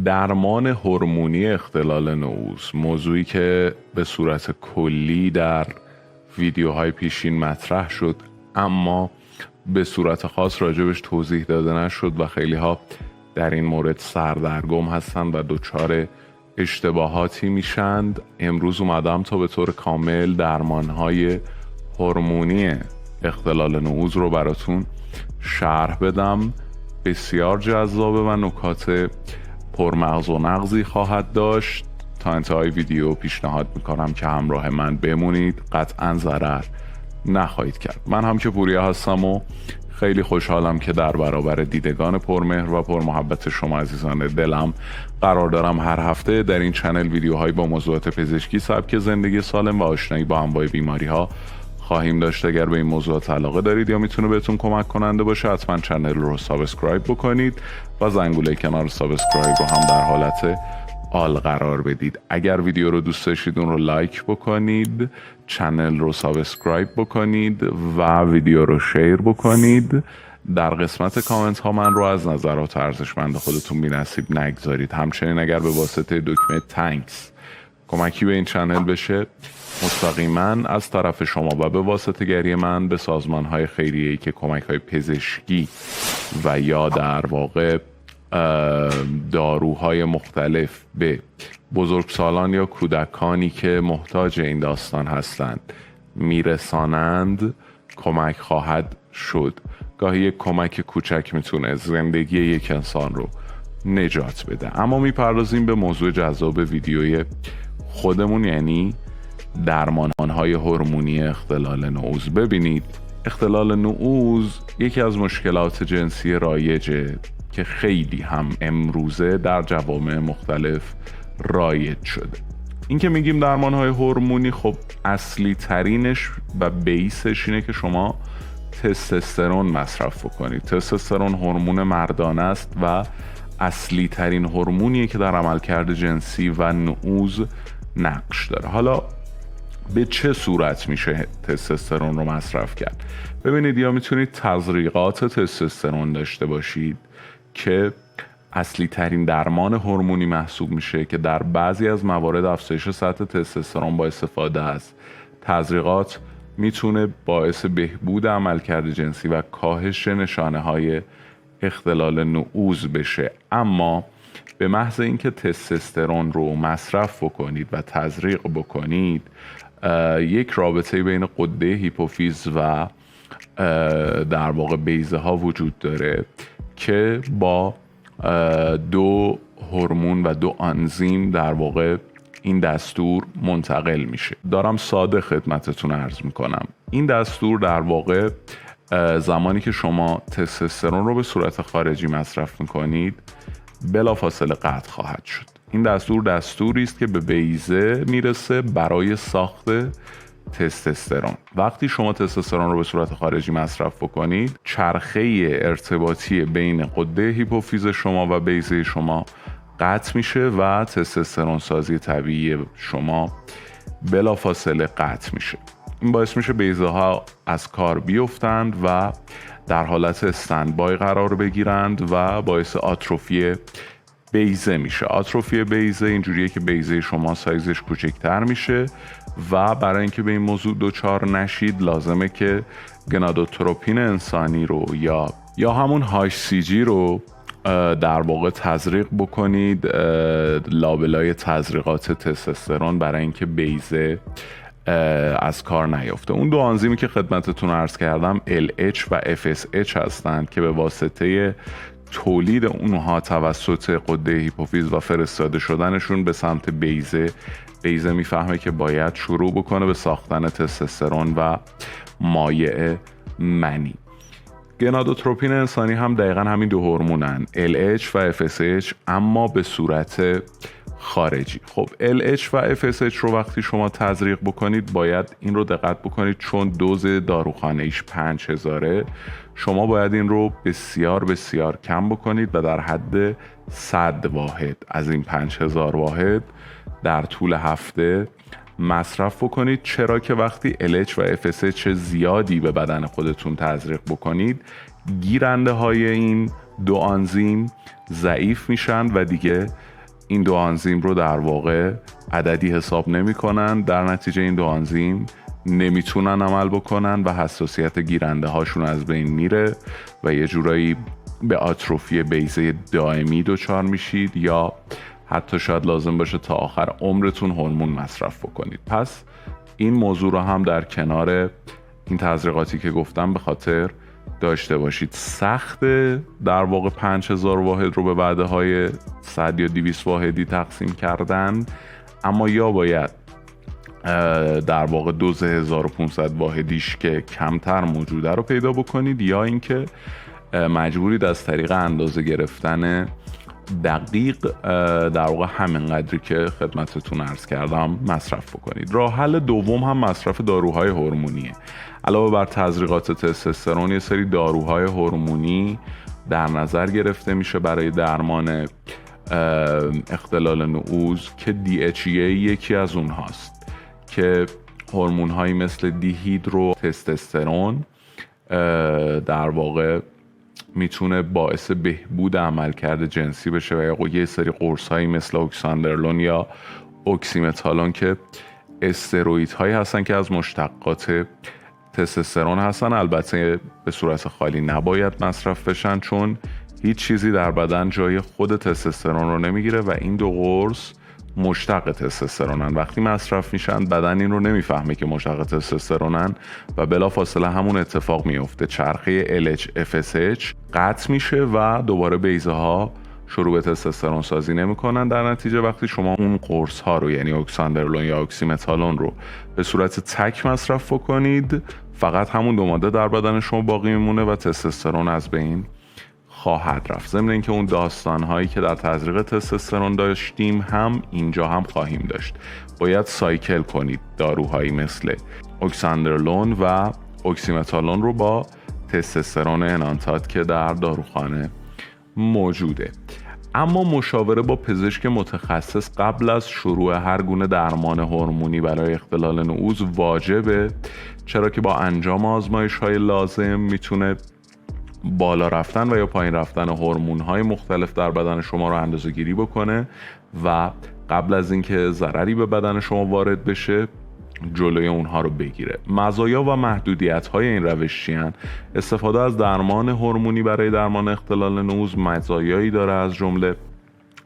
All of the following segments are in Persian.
درمان هورمونی اختلال نعوذ، موضوعی که به صورت کلی در ویدیوهای پیشین مطرح شد اما به صورت خاص راجبش توضیح داده نشد و خیلی ها در این مورد سردرگم هستند و دچار اشتباهاتی میشند. امروز اومدم تا به طور کامل درمانهای هورمونی اختلال نعوذ رو براتون شرح بدم. بسیار جذابه و نکات پرمغز و نغزی خواهد داشت. تا انتهای ویدیو پیشنهاد میکنم که همراه من بمونید، قطعا ضرر نخواهید کرد. من هم که پوریا هستم و خیلی خوشحالم که در برابر دیدگان پرمهر و پرمحبت شما عزیزان دلم قرار دارم هر هفته در این چنل ویدیوهایی با موضوعات پزشکی، سبک زندگی سالم و آشنایی با انواع بیماری ها خواهیم داشت. اگر به این موضوعات علاقه دارید یا میتونه بهتون کمک کننده باشه، حتما چنل رو سابسکرایب بکنید و زنگوله کنار سابسکرایب رو هم در حالت آل قرار بدید. اگر ویدیو رو دوست داشتید اون رو لایک بکنید، چنل رو سابسکرایب بکنید و ویدیو رو شیر بکنید. در قسمت کامنت ها من رو از نظرات ارزشمند خودتون بی‌نصیب نگذارید. همچنین اگر به واسطه دکمه تانکس کمکی به این چنل بشه، مستقیما از طرف شما و به واسطه گری من به سازمان های خیریه‌ای که کمک های پزشکی و یا در واقع داروهای مختلف به بزرگسالان یا کودکانی که محتاج این داستان هستند میرسانند کمک خواهد شد. گاهی یک کمک کوچک میتونه زندگی یک انسان رو نجات بده. اما میپردازیم به موضوع جذاب ویدیوی خودمون، یعنی درمانهای هورمونی اختلال نعوذ. ببینید، اختلال نعوذ یکی از مشکلات جنسی رایجه که خیلی هم امروزه در جوامع مختلف رایج شده. این که میگیم درمانهای هورمونی، خب اصلی ترینش و بیسش اینه که شما تستوسترون مصرف بکنید. تستوسترون هورمون مردانه است و اصلی ترین هورمونیه که در عملکرد جنسی و نعوذ نقش داره. حالا به چه صورت میشه تستوسترون رو مصرف کرد؟ ببینید، یا میتونید تزریقات تستوسترون داشته باشید که اصلی ترین درمان هورمونی محسوب میشه که در بعضی از موارد افزایش سطح تستوسترون با استفاده از تزریقات میتونه باعث بهبود عملکرد جنسی و کاهش نشانه های اختلال نعوذ بشه. اما به محض اینکه تستوسترون رو مصرف بکنید و تزریق بکنید، یک رابطه بین غده هیپوفیز و در واقع بیضه ها وجود داره که با دو هورمون و دو آنزیم در واقع این دستور منتقل میشه. دارم ساده خدمتتون عرض میکنم. این دستور در واقع زمانی که شما تستوسترون رو به صورت خارجی مصرف میکنید بلافاصله قطع خواهد شد. این دستور دستوری است که به بیضه میرسه برای ساخت تستوسترون. وقتی شما تستوسترون رو به صورت خارجی مصرف بکنید، چرخه ارتباطی بین غده هیپوفیز شما و بیضه شما قطع میشه و تستوسترون سازی طبیعی شما بلافاصله قطع میشه. این باعث میشه بیضه ها از کار بیفتند و در حالت استندبای قرار بگیرند و باعث آتروفی بیضه میشه. آتروفی بیضه اینجوریه که بیضه شما سایزش کوچکتر میشه و برای اینکه به این موضوع دچار نشید لازمه که گنادوتروپین انسانی رو یا همون HCG رو در واقع تزریق بکنید لابلای تزریقات تستوسترون برای اینکه بیضه از کار نیفته. اون دو آنزیمی که خدمتتون عرض کردم LH و FSH هستند که به واسطه تولید اونها توسط غده هیپوفیز و فرستاده شدنشون به سمت بیضه میفهمه که باید شروع بکنه به ساختن تستوسترون و مایع منی. گنادوتروپین انسانی هم دقیقا همین دو هورمونن، LH و FSH، اما به صورت خارجی. خب LH و FSH رو وقتی شما تزریق بکنید باید این رو دقت بکنید، چون دوز داروخانه‌ایش 5000، شما باید این رو بسیار بسیار کم بکنید و در حد 100 واحد از این 5000 واحد در طول هفته مصرف بکنید. چرا که وقتی LH و FSH زیادی به بدن خودتون تزریق بکنید، گیرنده های این دو آنزیم ضعیف میشن و دیگه این دو آنزیم رو در واقع عددی حساب نمی کنن. در نتیجه این دو آنزیم نمیتونن عمل بکنن و حساسیت گیرنده هاشون از بین میره و یه جورایی به آتروفی بیضه دائمی دچار میشید یا حتی شاید لازم باشه تا آخر عمرتون هورمون مصرف بکنید. پس این موضوع رو هم در کنار این تزریقاتی که گفتم به خاطر داشته باشید. سخته در واقع 5000 واحد رو به وعده های 100 یا 200 واحدی تقسیم کردن، اما یا باید در واقع دوز 1500 واحدیش که کمتر موجوده رو پیدا بکنید، یا اینکه مجبورید از طریق اندازه گرفتن دقیق در واقع همین قدری که خدمتتون عرض کردم مصرف بکنید. راه حل دوم هم مصرف داروهای هورمونیه. علاوه بر تزریقات تستوسترون یه سری داروهای هورمونی در نظر گرفته میشه برای درمان اختلال نعوذ که DHEA یکی از اونهاست که هورمون‌هایی مثل دیهیدرو تستوسترون در واقع میتونه باعث بهبود عملکرد جنسی بشه و یه سری قرص‌هایی مثل اوکساندرلون یا اکسیمتالون که استروئیدهایی هستن که از مشتقات تستوسترون هستن. البته به صورت خالی نباید مصرف بشن چون هیچ چیزی در بدن جای خود تستوسترون رو نمیگیره و این دو قرص مشتق تستوسترونن. وقتی مصرف میشن بدن این رو نمیفهمه که مشتق تستوسترونن و بلافاصله همون اتفاق میفته، چرخه LH-FSH قطع میشه و دوباره بیضه ها شروع به تستوسترون سازی نمیکنن. در نتیجه وقتی شما اون قرص ها رو یعنی اوکساندرلون یا اکسیمتالون رو به صورت تک مصرف بکنید، فقط همون دو ماده در بدن شما باقی میمونه و تستوسترون از بین خواهد رفت. ضمن اینکه اون داستان هایی که در تزریق تستوسترون داشتیم هم اینجا هم خواهیم داشت. باید سایکل کنید داروهایی مثل اوکساندرلون و اکسیمتالون رو با تستوسترون انانتات که در داروخانه موجوده. اما مشاوره با پزشک متخصص قبل از شروع هر گونه درمان هورمونی برای اختلال نعوذ واجبه، چرا که با انجام آزمایش‌های لازم میتونه بالا رفتن و یا پایین رفتن هورمون‌های مختلف در بدن شما رو اندازه‌گیری بکنه و قبل از اینکه ضرری به بدن شما وارد بشه جلوی اونها رو بگیره. مزایا و محدودیت‌های این روش چیان؟ استفاده از درمان هورمونی برای درمان اختلال نعوذ مزایایی داره، از جمله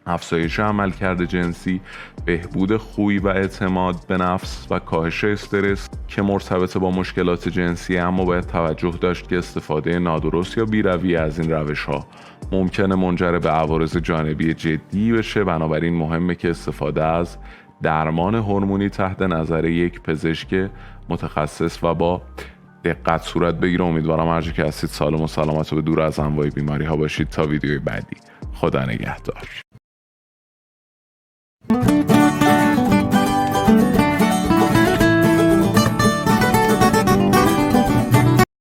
افزایش عملکرد جنسی، بهبود خوی و اعتماد به نفس و کاهش استرس که مرتبط با مشکلات جنسی. اما باید توجه داشت که استفاده نادرست یا بی‌رویه از این روش‌ها ممکنه منجر به عوارض جانبی جدی بشه. بنابراین مهمه که استفاده از درمان هورمونی تحت نظر یک پزشک متخصص و با دقت صورت بگیره. امیدوارم هر جا که هستید سالم و سلامت و به دور از انواع بیماری ها باشید. تا ویدیوی بعدی، خدا نگهدار.